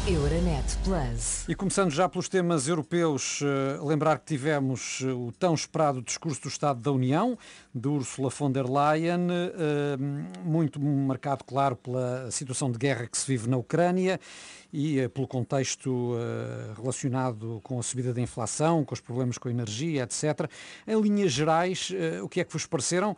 Euronet Plus. E começando já pelos temas europeus, lembrar que tivemos o tão esperado discurso do Estado da União, de Ursula von der Leyen, muito marcado, claro, pela situação de guerra que se vive na Ucrânia e pelo contexto relacionado com a subida da inflação, com os problemas com a energia, etc. Em linhas gerais, o que é que vos pareceram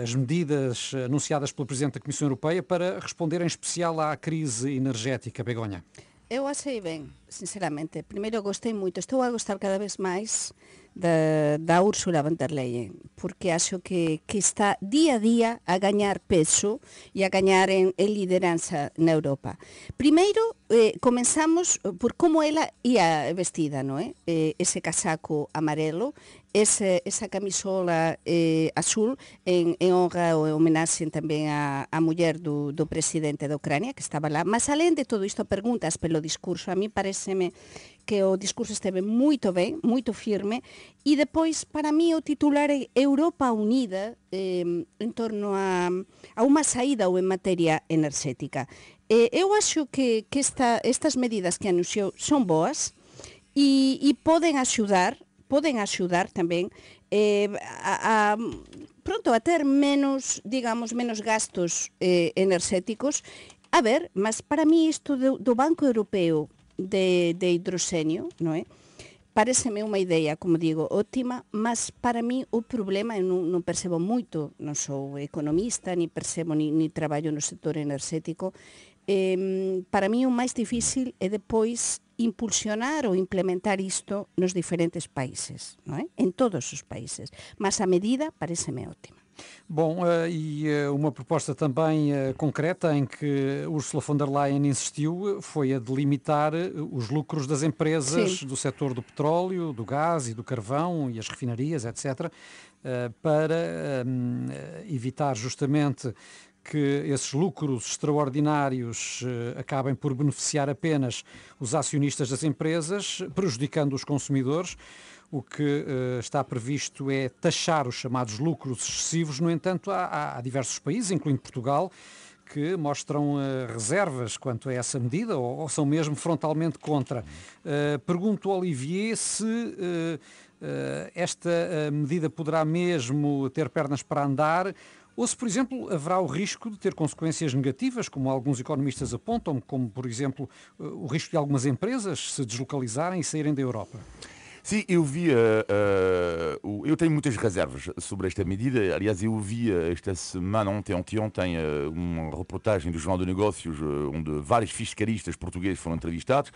as medidas anunciadas pelo Presidente da Comissão Europeia para responder em especial à crise energética, Begonha? Eu achei bem, sinceramente. Primeiro, eu gostei muito. Estou a gostar cada vez mais da Ursula von der Leyen, porque acho que está dia a dia a ganhar peso e a ganhar em liderança na Europa. Primeiro, começamos por como ela ia vestida, não é? Esse casaco amarelo, essa camisola azul, em honra ou em homenagem também à mulher do presidente da Ucrânia, que estava lá. Mas, além de tudo isto, perguntas pelo discurso. A mim parece-me que o discurso esteve muito bem, muito firme, e depois, para mim, o titular é Europa unida em torno a uma saída ou em matéria energética. Eu acho que estas medidas que anunciou são boas e podem ajudar também a ter menos, digamos, menos gastos energéticos. A ver, mas para mim isto do Banco Europeu de hidrogênio, não é? Parece-me uma ideia, como digo, ótima, mas para mim o problema, eu não percebo muito, não sou economista, nem percebo, nem trabalho no setor energético, para mim o mais difícil é depois impulsionar ou implementar isto nos diferentes países, não é? Em todos os países, mas a medida parece-me ótima. Bom, e uma proposta também concreta em que Ursula von der Leyen insistiu foi a de limitar os lucros das empresas do setor do petróleo, do gás e do carvão e as refinarias, etc., para evitar justamente que esses lucros extraordinários acabem por beneficiar apenas os acionistas das empresas, prejudicando os consumidores. O que está previsto é taxar os chamados lucros excessivos. No entanto, há diversos países, incluindo Portugal, que mostram reservas quanto a essa medida ou são mesmo frontalmente contra. Pergunto, Olivier, se esta medida poderá mesmo ter pernas para andar ou se, por exemplo, haverá o risco de ter consequências negativas, como alguns economistas apontam, como, por exemplo, o risco de algumas empresas se deslocalizarem e saírem da Europa. Sim, eu vi, eu tenho muitas reservas sobre esta medida. Aliás, eu vi esta semana, ontem, uma reportagem do Jornal de Negócios, onde vários fiscalistas portugueses foram entrevistados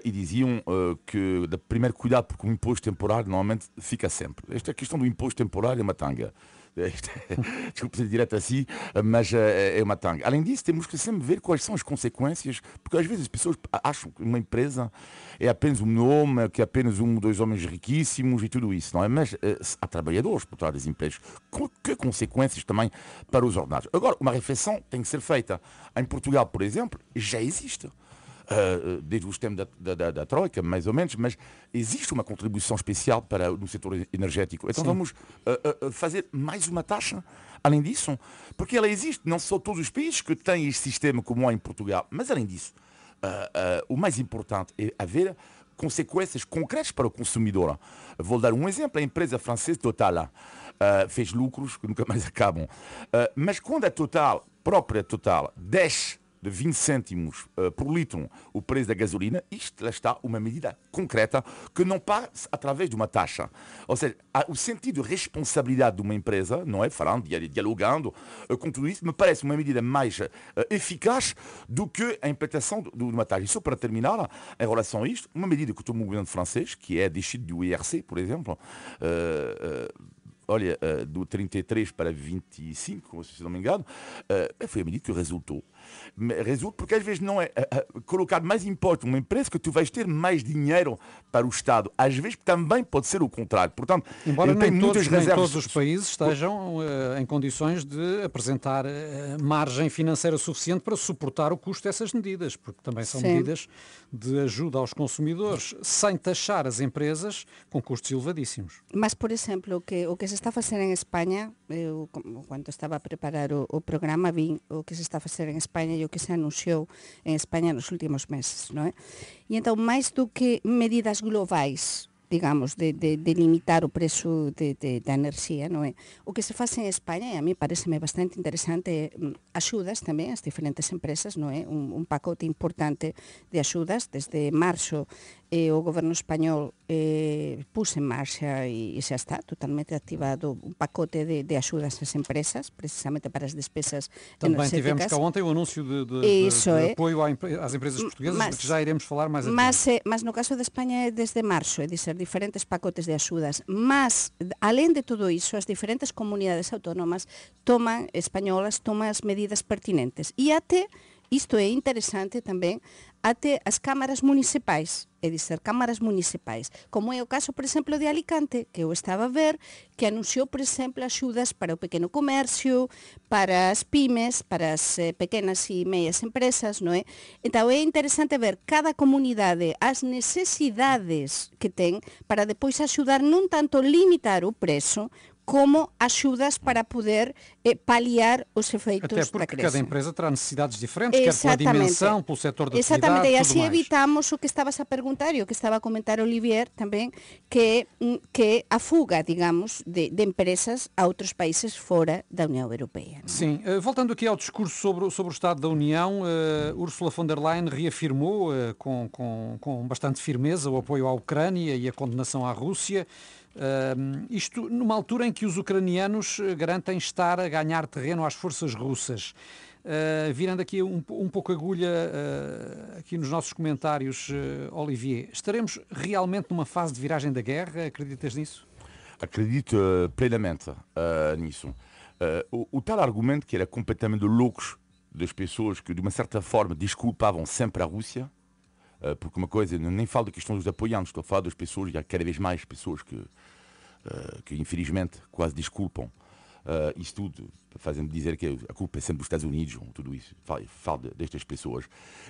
e diziam que, primeiro, cuidado, porque o imposto temporário normalmente fica sempre. Esta questão do imposto temporário é uma tanga. Desculpe ser direto assim, mas é uma tanga. Além disso, temos que sempre ver quais são as consequências, porque às vezes as pessoas acham que uma empresa é apenas um nome, que é apenas um ou dois homens riquíssimos e tudo isso, não é? Mas há trabalhadores por trás das empresas. Que consequências também para os ordenados? Agora, uma reflexão tem que ser feita. Em Portugal, por exemplo, já existe. Desde os tempos da Troika, mais ou menos, mas existe uma contribuição especial no setor energético. Então vamos fazer mais uma taxa, além disso, porque ela existe, não são todos os países que têm este sistema como há em Portugal, mas além disso, o mais importante é haver consequências concretas para o consumidor. Vou dar um exemplo, a empresa francesa Total fez lucros que nunca mais acabam, mas quando a própria Total, desce de 20 cêntimos por litro o preço da gasolina, isto lá está uma medida concreta que não passa através de uma taxa. Ou seja, há o sentido de responsabilidade de uma empresa, não é? Falando, dialogando com tudo isso, me parece uma medida mais eficaz do que a implantação de uma taxa. E só para terminar, em relação a isto, uma medida que tomou o governo francês, que é a descida do IRC, por exemplo, do 33 para 25, se não me engano, foi a medida que resultou. Resulta porque às vezes não é colocar mais imposto numa empresa que tu vais ter mais dinheiro para o Estado. Às vezes também pode ser o contrário. Portanto, embora nem todos os países estejam em condições de apresentar margem financeira suficiente para suportar o custo dessas medidas, porque também são medidas de ajuda aos consumidores, sem taxar as empresas com custos elevadíssimos. Mas, por exemplo, o que se está a facer en España, eu, cando estaba a preparar o programa, vi o que se está a facer en España e o que se anunciou en España nos últimos meses, non é? E entón, máis do que medidas globais, digamos, de limitar o preço da enerxía, non é? O que se faz en España, e a mí pareceme bastante interesante, axudas tamén ás diferentes empresas, non é? Un pacote importante de axudas. Desde marzo o goberno español puse en marcha e xa está totalmente activado un pacote de axudas ás empresas, precisamente para as despesas Também energéticas. tivemos cá ontem o anúncio de apoio às empresas portuguesas, que já iremos falar mais adiante. Mas no caso de España é desde marzo, é dizer, diferentes pacotes de axudas. Mas, alén de todo iso, as diferentes comunidades autónomas españolas toman as medidas pertinentes. E até, isto é interesante tamén, até as cámaras municipais, é dizer, cámaras municipais, como é o caso, por exemplo, de Alicante, que eu estaba a ver, que anunciou, por exemplo, axudas para o pequeno comercio, para as pymes, para as pequenas e meias empresas, non é? Então é interesante ver cada comunidade as necesidades que ten para depois axudar non tanto limitar o preço, como axudas para poder paliar os efeitos da crise. Até porque cada empresa terá necessidades diferentes, quer pela dimensão, pelo setor da atividade, tudo mais. E assim evitamos o que estabas a perguntar e o que estaba a comentar Olivier tamén, que a fuga, digamos, de empresas a outros países fora da União Europeia. Sim, voltando aqui ao discurso sobre o Estado da União, Ursula von der Leyen reafirmou com bastante firmeza o apoio à Ucrânia e a condenação à Rússia. Isto numa altura em que os ucranianos garantem estar a ganhar terreno às forças russas. Virando aqui um pouco a agulha aqui nos nossos comentários, Olivier, estaremos realmente numa fase de viragem da guerra? Acreditas nisso? Acredito plenamente nisso. O tal argumento que era completamente loucos das pessoas que de uma certa forma desculpavam sempre a Rússia, porque uma coisa, nem falo da questão dos apoiantes, estou a falar das pessoas, e há cada vez mais pessoas que infelizmente quase desculpam isso tudo, fazendo dizer que a culpa é sempre dos Estados Unidos, tudo isso, falo destas pessoas.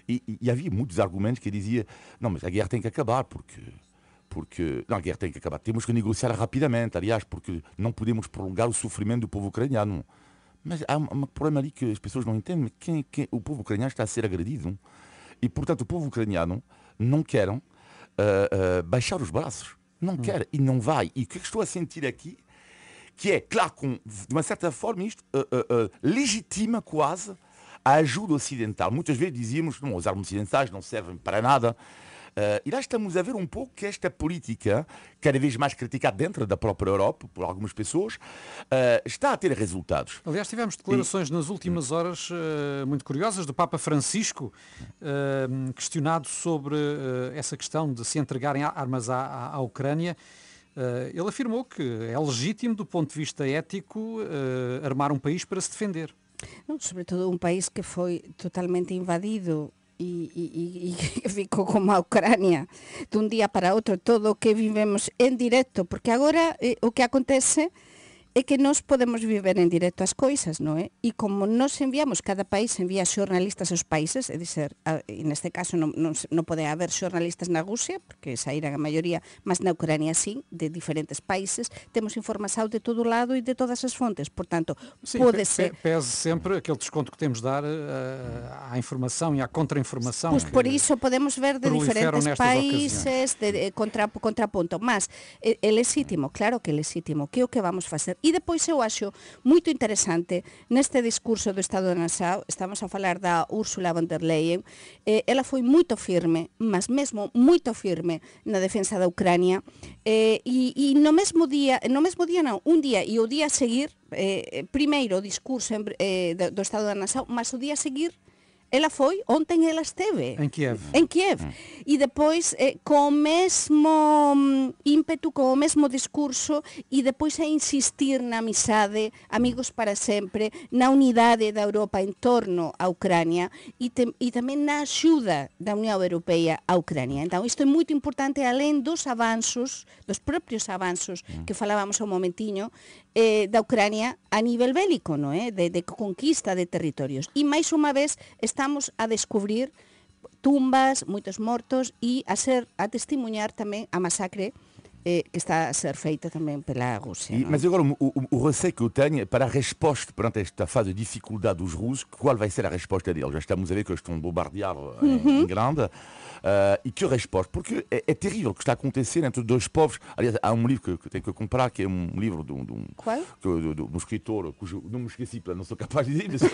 E havia muitos argumentos que diziam, não, mas a guerra tem que acabar, porque não, a guerra tem que acabar, temos que negociar rapidamente, aliás, porque não podemos prolongar o sofrimento do povo ucraniano. Mas há um problema ali que as pessoas não entendem, o povo ucraniano está a ser agredido. E, portanto, o povo ucraniano não quer baixar os braços. Não quer e não vai. E o que estou a sentir aqui, que é, claro, de uma certa forma, isto legitima quase a ajuda ocidental. Muitas vezes dizíamos que os armas ocidentais não servem para nada. E lá estamos a ver um pouco que esta política, cada vez mais criticada dentro da própria Europa, por algumas pessoas, está a ter resultados. Aliás, tivemos declarações nas últimas horas muito curiosas do Papa Francisco, questionado sobre essa questão de se entregarem armas à Ucrânia. Ele afirmou que é legítimo, do ponto de vista ético, armar um país para se defender. Não, sobretudo um país que foi totalmente invadido e ficou como a Ucrânia de um dia para outro, todo o que vivemos em direto, porque agora o que acontece é que nós podemos viver en directo as coisas, non é? E como nos enviamos, cada país envía xornalistas aos países, é dizer, neste caso non pode haber xornalistas na Rusia, porque saíran a maioría, mas na Ucrania sí, de diferentes países, temos información de todo lado e de todas as fontes, portanto, sim, pode ser... Pese sempre aquele desconto que temos de dar à informação e à contra-informação. Pois por iso podemos ver de diferentes países, de contraponto, mas é legítimo, claro que é legítimo, que é o que vamos facer? E depois eu acho moito interesante neste discurso do Estado da Nación, estamos a falar da Ursula von der Leyen, ela foi moito firme, mas mesmo moito firme na defensa da Ucrania, e no mesmo día non, un día e o día a seguir, primeiro o discurso do Estado da Nación, mas o día a seguir ela foi, ontem ela esteve. Em Kiev. Em Kiev. E depois, com o mesmo ímpeto, com o mesmo discurso, e depois a insistir na amizade, amigos para sempre, na unidade da Europa em torno à Ucrânia e também na ajuda da União Europeia à Ucrânia. Então, isto é muito importante, além dos avanços, dos próprios avanços que falávamos há um momentinho, da Ucrânia a nível bélico, não é? De conquista de territórios. E mais uma vez estamos a descobrir tumbas, moitos mortos e a testemunhar tamén a masacre que está a ser feita também pela Rússia. Mas agora o receio que eu tenho para a resposta perante esta fase de dificuldade dos russos, qual vai ser a resposta deles? Já estamos a ver que eles estão a bombardear em grande. E que resposta? Porque é terrível o que está a acontecer entre dois povos. Aliás, há um livro que tenho que comprar, que é um livro de um escritor cujo não me esqueci, não sou capaz de dizer.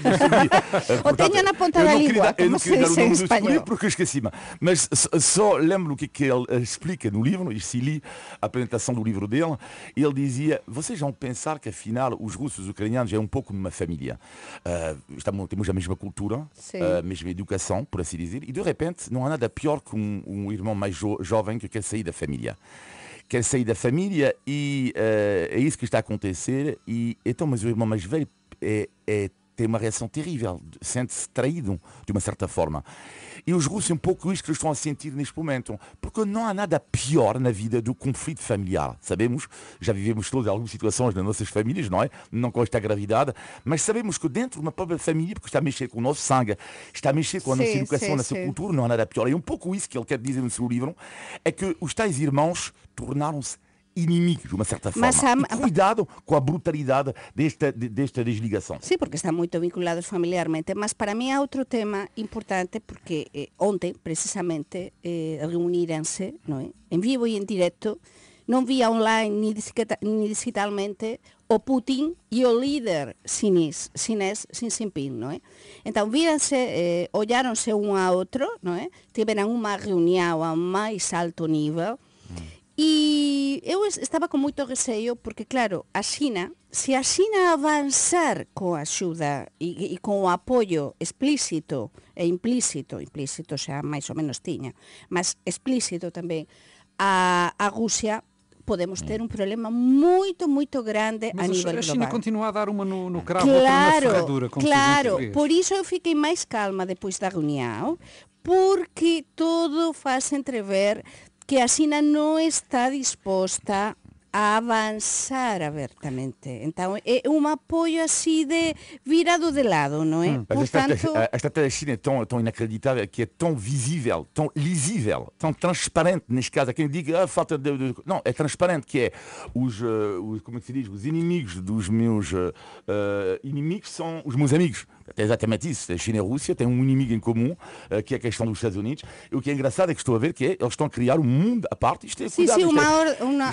Ou tenho na ponta da língua, como se diz em espanhol. Porque esqueci-me. Mas só lembro o que ele explica no livro, e se li a apresentação do livro dele, ele dizia, vocês vão pensar que afinal os russos e os ucranianos é um pouco numa família. Temos a mesma cultura, a mesma educação, por assim dizer, e de repente não há nada pior que um irmão mais jovem que quer sair da família. Quer sair da família e é isso que está a acontecer. E então, mas o irmão mais velho tem uma reação terrível, sente-se traído de uma certa forma. E os russos é um pouco isso que eles estão a sentir neste momento, porque não há nada pior na vida do conflito familiar. Sabemos, já vivemos todas algumas situações nas nossas famílias, não é? Não com esta gravidade, mas sabemos que dentro de uma própria família, porque está a mexer com o nosso sangue, está a mexer com a nossa educação, a nossa cultura, não há nada pior. E um pouco isso que ele quer dizer no seu livro, é que os tais irmãos tornaram-se inimigos, de uma certa forma. E cuidado com a brutalidade desta desligação. Sim, porque estão muito vinculados familiarmente, mas para mim há outro tema importante, porque ontem, precisamente, reuniram-se, não é? Em vivo e em direto, não via online ni digitalmente, o Putin e o líder chinês Xi Jinping, não é? Então, viram-se, olharam-se um ao outro, não é? Tiveram uma reunião a mais alto nível. E eu estava com muito receio porque, claro, a China, se a China avançar com a ajuda e com o apoio explícito e implícito já mais ou menos tinha, mas explícito também, a Rússia, podemos ter um problema muito, muito grande a nível global. A China continua a dar uma no cravo, outra na ferradura, como claro, por isso eu fiquei mais calma depois da reunião, porque tudo faz entrever que a China não está disposta a avançar abertamente. Então, é um apoio assim virado de lado, não é? Portanto, a estratégia da China é tão inacreditável, que é tão visível, tão lisível, tão transparente, neste caso. Há quem diga, falta de... Não, é transparente, que é como é que se diz? Os inimigos dos meus inimigos são os meus amigos. É exatamente isso. A China e a Rússia têm um inimigo em comum, que é a questão dos Estados Unidos. E o que é engraçado é que estou a ver que eles estão a criar um mundo à parte. Isto é, cuidado,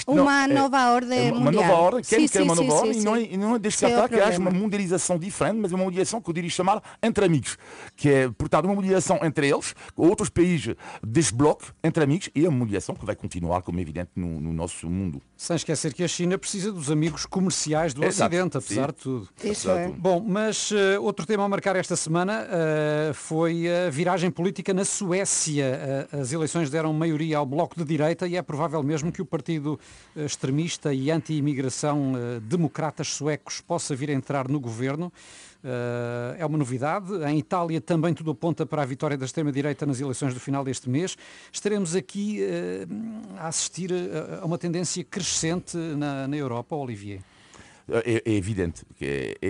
uma nova ordem mundial. Uma nova ordem, quer uma nova ordem, e não é descartar que haja uma mundialização diferente, mas uma mundialização que eu diria chamar entre amigos. Que é, portanto, uma mundialização entre eles, outros países deste bloco, entre amigos, e a mundialização que vai continuar, como é evidente, no nosso mundo. Sem esquecer que a China precisa dos amigos comerciais do Ocidente, apesar de tudo. Isso é. Bom, mas outro tema a marcar esta semana foi a viragem política na Suécia. As eleições deram maioria ao Bloco de Direita e é provável mesmo que o partido extremista e anti-imigração democratas suecos possa vir a entrar no governo. É uma novidade. Em Itália também tudo aponta para a vitória da extrema-direita nas eleições do final deste mês. Estaremos aqui a assistir a uma tendência crescente na Europa, Olivier. É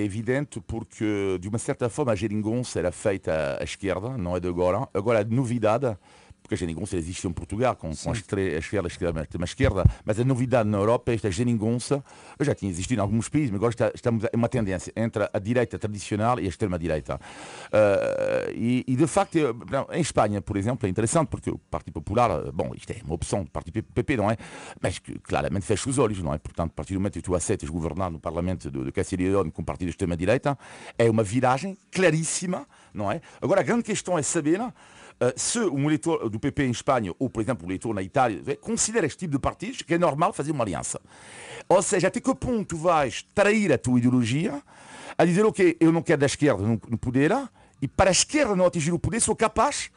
evidente porque, de uma certa forma, a geringonça era feita à esquerda, não é de agora. Agora, a novidade, porque a geringonça existe em Portugal, com a esquerda, mas a novidade na Europa é esta geringonça, já tinha existido em alguns países, mas agora estamos em uma tendência entre a direita tradicional e a extrema-direita. E de facto, em Espanha, por exemplo, é interessante, porque o Partido Popular, bom, isto é uma opção do Partido PP, não é? Mas que claramente fecha os olhos, não é? Portanto, a partir do momento que tu aceitas governar no Parlamento de Castilla e León com o Partido de extrema-direita, é uma viragem claríssima, não é? Agora, a grande questão é saber se um eleitor do PP em Espanha, ou por exemplo um eleitor na Itália, considera este tipo de partidos que é normal fazer uma aliança. Ou seja, até que ponto tu vais trair a tua ideologia a dizer, ok, eu não quero da esquerda no poder, e para a esquerda não atingir o poder sou capaz de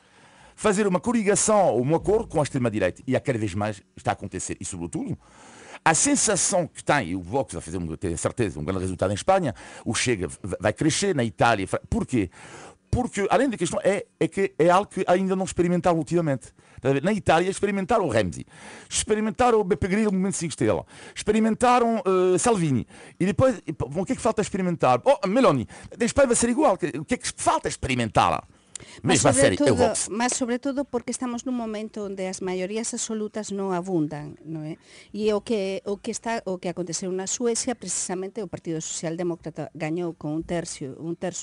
fazer uma coligação ou um acordo com a extrema-direita. E cada vez mais está a acontecer. E sobretudo, a sensação que tem, e o Vox vai fazer, ter certeza, um grande resultado em Espanha, o Chega vai crescer na Itália. Porquê? Porque, além da questão, é que é algo que ainda não experimentaram ultimamente. Na Itália experimentaram o Renzi, experimentaram o Beppe Grillo, o Movimento 5 Estrelas, experimentaram Salvini. E depois, o que é que falta experimentar? Meloni. Na Espanha vai ser igual. O que é que falta experimentar? Mas sobretudo porque estamos nun momento onde as maiorías absolutas non abundan, non é? E o que aconteceu na Suecia, precisamente o Partido Socialdemócrata gañou con un tercio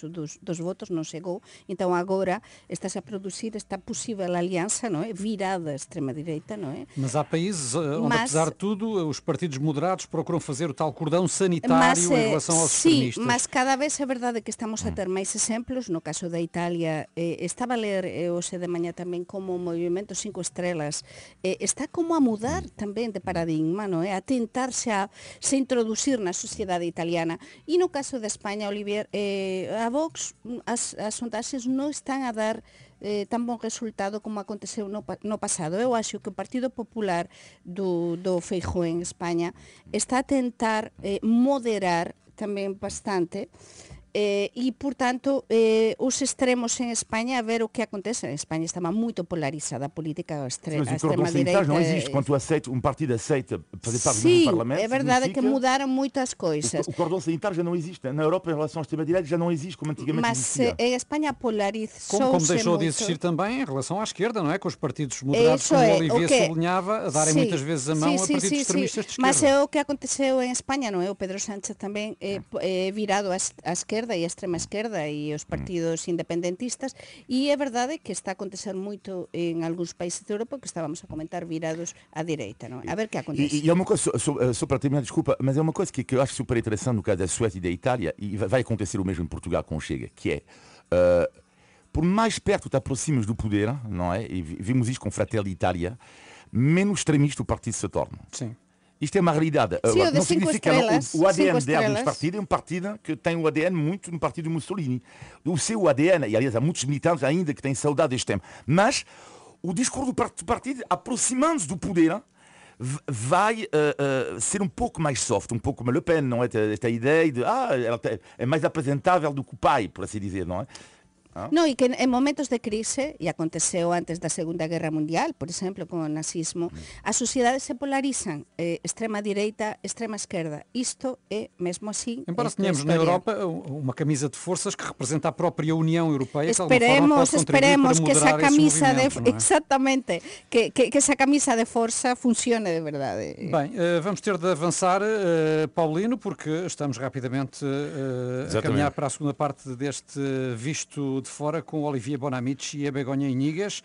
dos votos, non chegou, então agora está possível a aliança, não é? Virada à extrema-direita, não é? Mas há países onde, apesar de tudo, os partidos moderados procuram fazer o tal cordão sanitário em relação aos extremistas. Sim, mas cada vez é verdade que estamos a ter máis exemplos, no caso da Italia. Estaba a ler hoxe de mañá tamén como o movimento 5 estrelas está como a mudar tamén de paradigma, non é? A tentarse a se introducir na sociedade italiana. E no caso de España, Olivier, a Vox, as sondaxes non están a dar tan bon resultado como aconteceu no pasado. Eu acho que o Partido Popular do Feijóo en España está a tentar moderar tamén bastante e, portanto, os extremos em Espanha, a ver o que acontece. A Espanha estava muito polarizada, a política extrema-direita. Não existe. Quando partido aceita fazer parte do Parlamento, é verdade que mudaram muitas coisas. O cordão sanitário já não existe. Na Europa, em relação à extrema-direita, já não existe como antigamente existia. Mas em Espanha polarizou-se como deixou de existir também em relação à esquerda, não é? Com os partidos moderados, como o Olivier sublinhava, a darem muitas vezes a mão a partidos extremistas de esquerda. Mas é o que aconteceu em Espanha, não é? O Pedro Sánchez também é virado à esquerda e a extrema esquerda e os partidos independentistas, e é verdade que está a acontecer muito em alguns países da Europa, que estávamos a comentar, virados à direita, não é? A ver o que acontece. E é uma coisa, só para terminar, desculpa, mas é uma coisa que eu acho super interessante no caso da Suécia e da Itália, e vai acontecer o mesmo em Portugal com o Chega, que é, por mais perto te aproximas do poder, não é? E vimos isto com Fratelli Italia, menos extremista o partido se torna. Sim. Isto é uma realidade. Sim, não significa que o ADN desse partido é um partido que tem o ADN muito no partido de Mussolini. O seu ADN, e aliás há muitos militantes ainda que têm saudade deste tempo. Mas o discurso do partido, aproximando-se do poder, vai ser um pouco mais soft, um pouco como Le Pen, não é? Esta ideia de ela é mais apresentável do que o pai, por assim dizer, não é? No, e que en momentos de crise, e aconteceu antes da Segunda Guerra Mundial, por exemplo, con o nazismo, as sociedades se polarizan, extrema direita, extrema esquerda. Isto é mesmo assim. Embora tenhamos na Europa uma camisa de forças que representa a própria União Europeia, que de alguma forma pode esperemos que essa camisa exatamente, que essa camisa de força funcione de verdade. Bem, vamos ter de avançar, Paulino, porque estamos rapidamente a caminhar para a segunda parte deste Visto de Fora com Olivier Bonamici e a Begonha Inigas.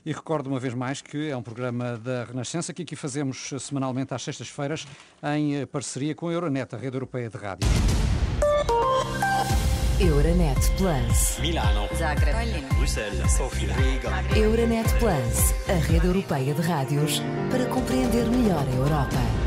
E recordo uma vez mais que é um programa da Renascença que aqui fazemos semanalmente às sextas-feiras em parceria com a Euronet, a rede europeia de rádio. Euronet Plus. Milano. Zagreb. Bruxelas. Sofia. Riga. Euronet Plus, a rede europeia de rádios para compreender melhor a Europa.